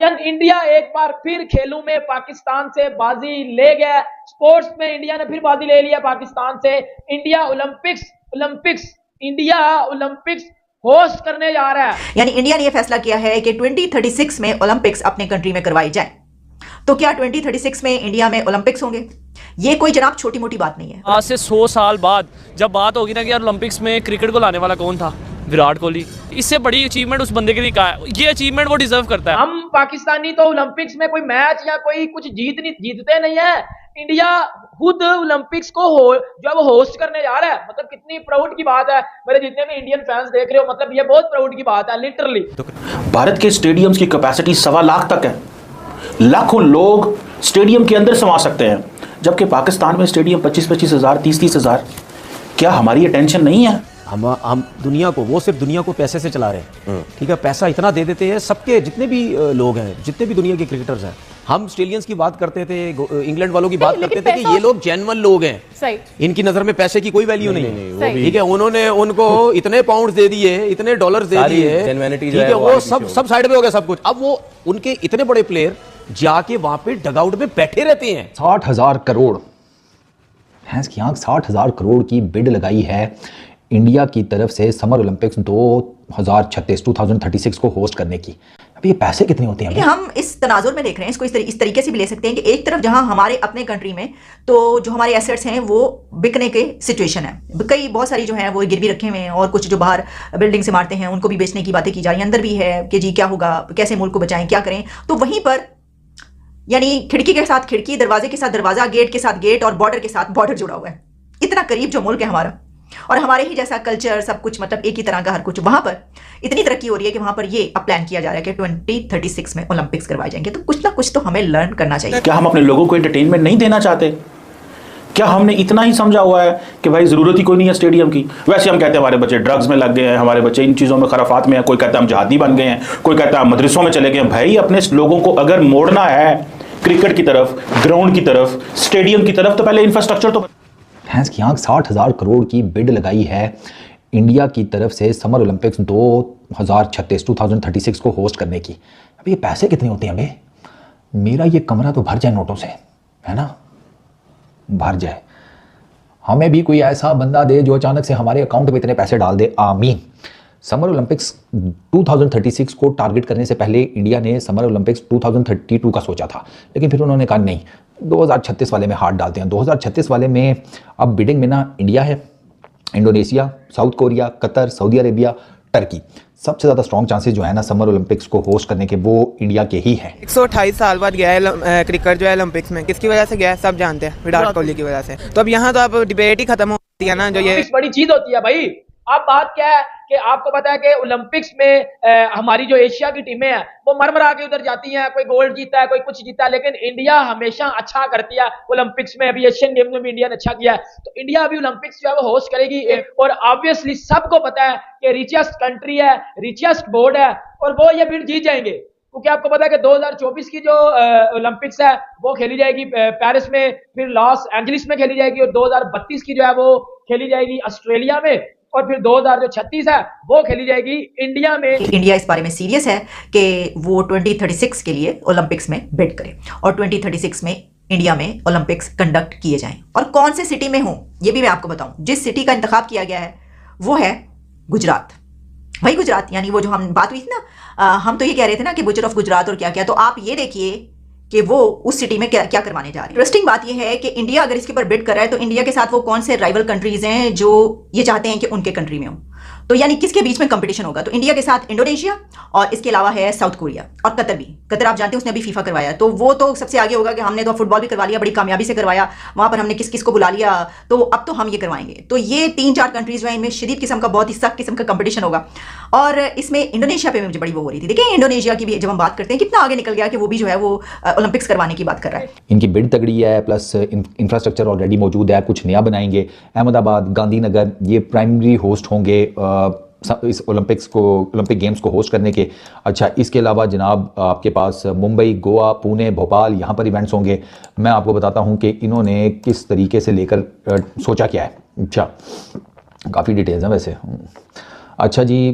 India एक बार फिर खेलों में पाकिस्तान से बाजी ले गया। स्पोर्ट्स में इंडिया ने फिर बाजी ले लिया पाकिस्तान से। इंडिया ओलंपिक्स होस्ट करने जा रहा है। यानी इंडिया ने यह फैसला किया है कि 2036 में ओलंपिक्स अपने कंट्री में करवाई जाए। तो क्या 2036 में इंडिया में ओलंपिक्स होंगे? ये कोई जनाब छोटी मोटी बात नहीं है। आज से 100 साल बाद जब बात होगी ना कि यार ओलंपिक्स में क्रिकेट को लाने वाला कौन था, विराट कोहली। इससे बड़ी अचीवमेंट उस बंदे के लिए कहा है, ये अचीवमेंट वो डिजर्व करता है। हम पाकिस्तानी तो ओलंपिक्स में कोई मैच या कोई कुछ जीतते नहीं है। इंडिया खुद ओलंपिक्स को जो वो होस्ट करने जा रहा है, मतलब कितनी प्राउड की बात है। मेरे जितने भी इंडियन फैंस देख रहे हो, मतलब ये बहुत प्राउड की बात है लिटरली। भारत के स्टेडियम्स की कैपेसिटी 1.25 लाख तक है। लाखों लोग स्टेडियम के अंदर समा सकते हैं, जबकि पाकिस्तान में स्टेडियम 25-25 हज़ार, 30-30 हज़ार। क्या हमारी ये टेंशन नहीं है? हम दुनिया को, वो सिर्फ दुनिया को पैसे से चला रहे हैं, ठीक है। पैसा इतना दे देते हैं सबके, जितने भी लोग हैं, जितने भी दुनिया के क्रिकेटर्स हैं। हम ऑस्ट्रेलियंस की बात करते थे, इंग्लैंड वालों की बात करते थे कि ये लोग जेन्युइन लोग हैं, सही। इनकी नजर में पैसे की कोई वैल्यू नहीं, ठीक है। उन्होंने उनको इतने पाउंड दे दिए, इतने डॉलर दे दिए, ठीक है, वो सब साइड में हो गया सब कुछ। अब वो उनके इतने बड़े प्लेयर जाके वहां पे डगआउट में बैठे रहते हैं। 60,000 करोड़, भैंस की आंख, 60,000 करोड़ की बिड लगाई है इंडिया की तरफ से समर ओलंपिक्स 2036 को होस्ट करने की। अब ये पैसे कितने होते हैं? हम इस तनाजुर में देख रहे हैं इसको, इस तरीके से भी ले सकते हैं कि एक तरफ जहां हमारे अपने कंट्री में तो जो हमारे एसेट्स हैं वो बिकने के सिचुएशन है, कई बहुत सारी जो है वो गिरवी रखे हुए हैं, और कुछ जो बाहर बिल्डिंग से मारते हैं उनको भी बेचने की बातें की जा रही हैं। अंदर भी है कि जी क्या होगा, कैसे मुल्क को बचाएं, क्या करें। तो वहीं पर यानी खिड़की के साथ खिड़की, दरवाजे के साथ दरवाजा, गेट के साथ गेट और बॉर्डर के साथ बॉर्डर जुड़ा हुआ है। इतना करीब जो मुल्क है हमारा, और हमारे ही जैसा कल्चर, सब कुछ मतलब एक ही तरह का हर कुछ, वहां पर इतनी तरक्की हो रही है कि वहां पर ये अब प्लान किया जा रहा है कि 2036 में ओलंपिक्स करवाए जाएंगे। तो कुछ ना कुछ तो हमें लर्न करना चाहिए। क्या हम अपने लोगों को एंटरटेनमेंट नहीं देना चाहते? क्या हमने इतना ही समझा हुआ है कि भाई जरूरत ही कोई नहीं है स्टेडियम की? वैसे हम कहते हैं हमारे बच्चे ड्रग्स में लग गए हैं, हमारे बच्चे इन चीज़ों में खराफात में हैं, कोई कहता है हम जहादी बन गए हैं, कोई कहता है हम मदरसों में चले गए हैं। भाई अपने लोगों को अगर मोड़ना है क्रिकेट की तरफ, ग्राउंड की तरफ, स्टेडियम की तरफ, तो पहले इंफ्रास्ट्रक्चर तो। भैंस की आंख, 60,000 करोड़ की बिड लगाई है इंडिया की तरफ से समर ओलंपिक्स 2036 को होस्ट करने की। अब ये पैसे कितने होते हैं बे? मेरा ये कमरा तो भर जाए नोटों से, है ना, भर जाए। हमें भी कोई ऐसा बंदा दे जो अचानक से हमारे अकाउंट में इतने पैसे डाल दे, आमीन। समर ओलंपिक्स 2036 को टारगेट करने से पहले इंडिया ने समर ओलंपिक्स 2032 का सोचा था, लेकिन फिर उन्होंने कहा नहीं, 2036 वाले में हाथ डालते हैं। 2036 वाले में अब बिडिंग में ना इंडिया है, Indonesia, south Korea, Qatar, Saudi Arabia, Turkey. सबसे ज़्यादा स्ट्रॉन्ग चांसेस जो है ना समर ओलंपिक्स को होस्ट करने के, वो इंडिया के ही हैं। 128 साल बाद गया है क्रिकेट जो है ओलंपिक्स में। किसकी वजह से गया है सब जानते हैं, विराट कोहली की वजह से। तो अब यहाँ तो अब डिबेट ही खत्म होती है ना, जो ये बड़ी चीज होती है भाई। अब बात क्या है कि आपको पता है कि ओलंपिक्स में हमारी जो एशिया की टीमें हैं वो मरमरा के उधर जाती हैं, कोई गोल्ड जीता है, कोई कुछ जीता है, लेकिन इंडिया हमेशा अच्छा करती है ओलंपिक्स में। अभी एशियन गेम्स में भी इंडिया ने अच्छा किया है, तो इंडिया अभी ओलंपिक्स जो है वो होस्ट करेगी। और ऑब्वियसली सबको पता है कि रिचेस्ट कंट्री है, रिचेस्ट बोर्ड है, और वो ये बिड जीत जाएंगे। क्योंकि आपको पता है कि 2024 की जो ओलंपिक्स है वो खेली जाएगी पेरिस में, फिर लॉस एंजलिस में खेली जाएगी, और 2032 की जो है वो खेली जाएगी ऑस्ट्रेलिया में, और फिर 2036 है वो खेली जाएगी इंडिया में। इंडिया इस बारे में सीरियस है कि वो 2036 के लिए ओलंपिक्स में बिड करे, और 2036 में इंडिया में ओलंपिक्स कंडक्ट किए जाएं। और कौन से सिटी में हो ये भी मैं आपको बताऊं। जिस सिटी का इंतखाब किया गया है वो है गुजरात। वही गुजरात, यानी वो जो हम बात हुई थी ना, हम तो ये कह रहे थे ना कि बुचर ऑफ गुजरात और क्या क्या, तो आप ये देखिए कि वो उस सिटी में क्या क्या करवाने जा रहे हैं। इंटरेस्टिंग बात ये है कि इंडिया अगर इसके ऊपर बिड कर रहा है तो इंडिया के साथ वो कौन से राइवल कंट्रीज हैं जो ये चाहते हैं कि उनके कंट्री में हो। तो यानी किसके बीच में कंपटीशन होगा? तो इंडिया के साथ इंडोनेशिया, और इसके अलावा है साउथ कोरिया, और कतर भी। कतर आप जानते हैं उसने अभी फीफा करवाया, तो वो तो सबसे आगे होगा कि हमने तो फुटबॉल भी करवा लिया, बड़ी कामयाबी से करवाया, वहां पर हमने किस किस को बुला लिया, तो अब तो हम ये करवाएंगे। तो ये 3-4 कंट्रीज जो है इनमें शदीद किस्म का, बहुत ही सख्त किस्म का कंपटीशन होगा। और इसमें इंडोनेशिया पे मुझे बड़ी वो हो रही थी। देखिए इंडोनेशिया की भी जब हम बात करते हैं कितना आगे निकल गया कि वो भी जो है वो ओलंपिक्स करवाने की बात कर रहा है। इनकी बिड तगड़ी है, प्लस इंफ्रास्ट्रक्चर ऑलरेडी मौजूद है, कुछ नया बनाएंगे। अहमदाबाद, गांधीनगर ये प्राइमरी होस्ट होंगे इस ओलंपिक गेम्स को होस्ट करने के। अच्छा, इसके अलावा जनाब आपके पास मुंबई, गोवा, पुणे, भोपाल, यहाँ पर इवेंट्स होंगे। मैं आपको बताता हूँ कि इन्होंने किस तरीके से लेकर सोचा क्या है। अच्छा, काफ़ी डिटेल्स हैं वैसे। अच्छा जी,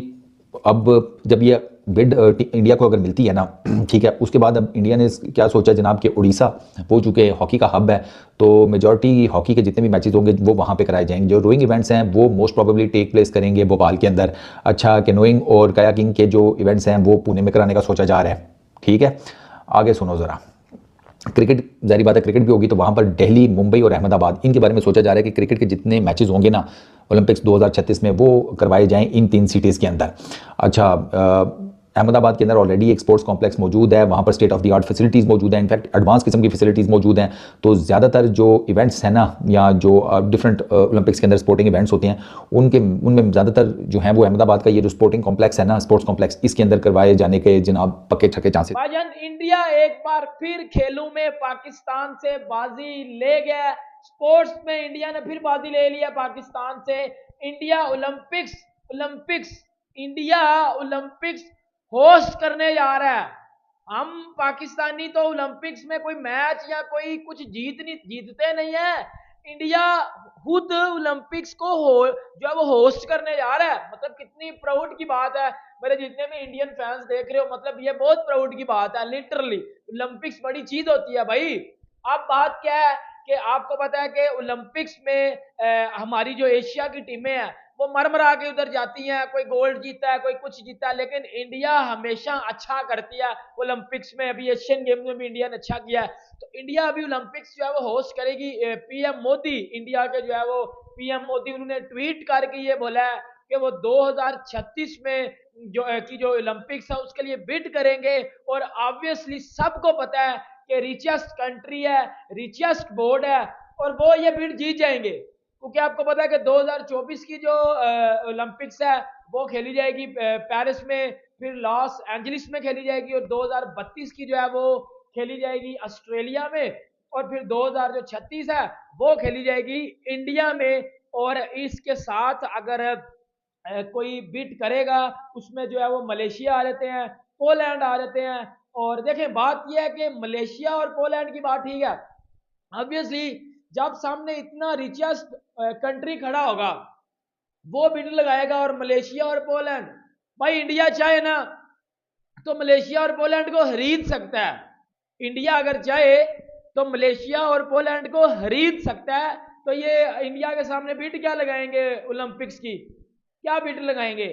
अब जब ये बिड इंडिया को अगर मिलती है ना, ठीक है, उसके बाद अब इंडिया ने क्या सोचा जनाब कि उड़ीसा, वो चूँकि हॉकी का हब है, तो मेजॉरिटी हॉकी के जितने भी मैचेस होंगे वो वहाँ पे कराए जाएंगे। जो रोइंग इवेंट्स हैं वो मोस्ट प्रोबेबली टेक प्लेस करेंगे भोपाल के अंदर। अच्छा, कैनोइंग और कायाकिंग के जो इवेंट्स हैं वो पुणे में कराने का सोचा जा रहा है, ठीक है। आगे सुनो ज़रा, क्रिकेट, जारी बात है क्रिकेट भी होगी, तो वहाँ पर दिल्ली, मुंबई और अहमदाबाद, इनके बारे में सोचा जा रहा है कि क्रिकेट के जितने मैचेस होंगे ना ओलंपिक्स 2036 में, वो करवाए जाएं इन 3 सिटीज़ के अंदर। अच्छा, अहमदाबाद के अंदर ऑलरेडी एक स्पोर्ट्स कॉम्प्लेक्स मौजूद है, वहाँ पर state of the art facilities मौजूद हैं, इनफैक्ट एडवांस किस्म की फैसिलिटीज़ मौजूद हैं। तो ज़्यादातर जो इवेंट्स हैं ना, या जो डिफरेंट ओलंपिक्स के अंदर स्पोर्टिंग इवेंट्स होते हैं, उनमें ज़्यादातर जो हैं वो अहमदाबाद का ये जो स्पोर्टिंग कॉम्प्लेक्स है ना, स्पोर्ट्स कॉम्प्लेक्स, इसके अंदर करवाए जाने के जनाब पक्के छक्के चांसेस। भाईजान, इंडिया एक बार फिर खेलों में पाकिस्तान से बाजी ले गया। स्पोर्ट्स में इंडिया ने फिर बाजी ले लिया पाकिस्तान से। India Olympics India Olympics host करने जा रहा है। हम पाकिस्तानी तो ओलंपिक्स में कोई मैच या कोई कुछ जीतते नहीं है। इंडिया खुद ओलंपिक्स को जो है वो होस्ट करने जा रहा है। मतलब कितनी प्राउड की बात है। मेरे जितने भी इंडियन फैंस देख रहे हो, मतलब ये बहुत प्राउड की बात है। लिटरली ओलंपिक्स बड़ी चीज होती है भाई। अब बात क्या है कि आपको पता है कि ओलंपिक्स में हमारी जो एशिया की टीमें हैं वो मरमरा के उधर जाती हैं। कोई गोल्ड जीता है, कोई कुछ जीता है, लेकिन इंडिया हमेशा अच्छा करती है ओलंपिक्स में। अभी एशियन गेम्स में भी इंडिया ने अच्छा किया है। तो इंडिया अभी ओलंपिक्स जो है वो होस्ट करेगी। पीएम मोदी, इंडिया के जो है वो पीएम मोदी, उन्होंने ट्वीट करके ये बोला है कि वो 2036 में जो ओलंपिक्स है उसके लिए बिड करेंगे। और ऑब्वियसली सबको पता है कि रिचेस्ट कंट्री है, रिचेस्ट बोर्ड है, और वो ये बिड जीत जाएंगे। क्योंकि आपको पता है कि 2024 की जो ओलंपिक्स है वो खेली जाएगी पेरिस में, फिर लॉस एंजलिस में खेली जाएगी, और 2032 की जो है वो खेली जाएगी ऑस्ट्रेलिया में, और फिर 2036 है वो खेली जाएगी इंडिया में। और इसके साथ अगर कोई बिट करेगा उसमें जो है वो मलेशिया आ जाते हैं, पोलैंड आ जाते हैं। और देखें, बात यह है कि मलेशिया और पोलैंड की बात ठीक है, ऑब्वियसली जब सामने इतना रिचेस्ट कंट्री खड़ा होगा वो बिड लगाएगा, और मलेशिया और पोलैंड, भाई इंडिया चाहे ना तो मलेशिया और पोलैंड को खरीद सकता है। इंडिया अगर चाहे तो मलेशिया और पोलैंड को खरीद सकता है। तो ये इंडिया के सामने बिड क्या लगाएंगे ओलंपिक्स की, क्या बिड लगाएंगे?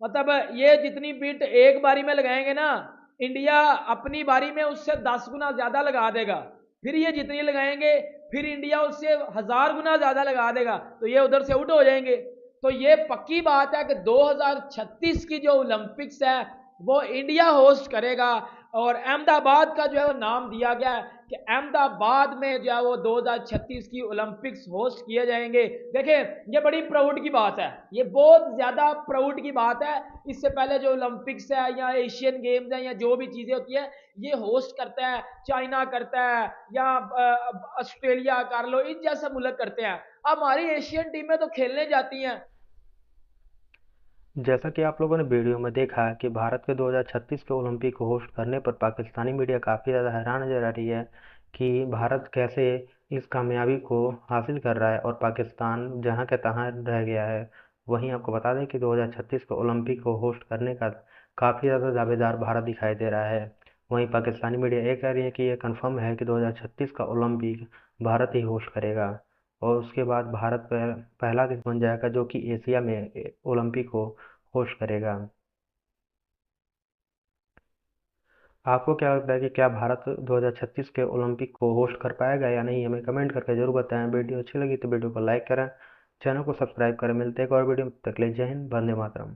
मतलब ये जितनी बिड एक बारी में लगाएंगे ना, इंडिया अपनी बारी में उससे 10 गुना ज्यादा लगा देगा। फिर ये जितनी लगाएंगे फिर इंडिया उससे 1000 गुना ज्यादा लगा देगा, तो ये उधर से आउट हो जाएंगे। तो ये पक्की बात है कि 2036 की जो ओलंपिक्स है वो इंडिया होस्ट करेगा। और अहमदाबाद का जो है वो नाम दिया गया है कि अहमदाबाद में जो है वो 2036 की ओलंपिक्स होस्ट किए जाएंगे। देखें, ये बड़ी प्राउड की बात है, ये बहुत ज्यादा प्राउड की बात है। इससे पहले जो ओलंपिक्स है या एशियन गेम्स है या जो भी चीजें होती है, ये होस्ट करता है चाइना, करता है या ऑस्ट्रेलिया कर लो, इन जैसे मुल्क करते हैं। हमारी एशियन टीमें तो खेलने जाती हैं। जैसा कि आप लोगों ने वीडियो में देखा कि भारत के 2036 के ओलंपिक को होस्ट करने पर पाकिस्तानी मीडिया काफ़ी ज़्यादा हैरान नजर आ रही है कि भारत कैसे इस कामयाबी को हासिल कर रहा है और पाकिस्तान जहां के तहां रह गया है। वहीं आपको बता दें कि 2036 के ओलंपिक को होस्ट करने का काफ़ी ज़्यादा दावेदार भारत दिखाई दे रहा है। वहीं पाकिस्तानी मीडिया ये कह रही है कि ये कन्फर्म है कि 2036 का ओलंपिक भारत ही होस्ट करेगा, और उसके बाद भारत पहला देश बन जाएगा जो कि एशिया में ओलंपिक को होस्ट करेगा। आपको क्या लगता है कि क्या भारत 2036 के ओलंपिक को होस्ट कर पाएगा या नहीं? हमें कमेंट करके जरूर बताएं। वीडियो अच्छी लगी तो वीडियो को लाइक करें, चैनल को सब्सक्राइब करें। मिलते हैं एक और वीडियो में, तब तक के लिए जय हिंद, वंदे मातरम।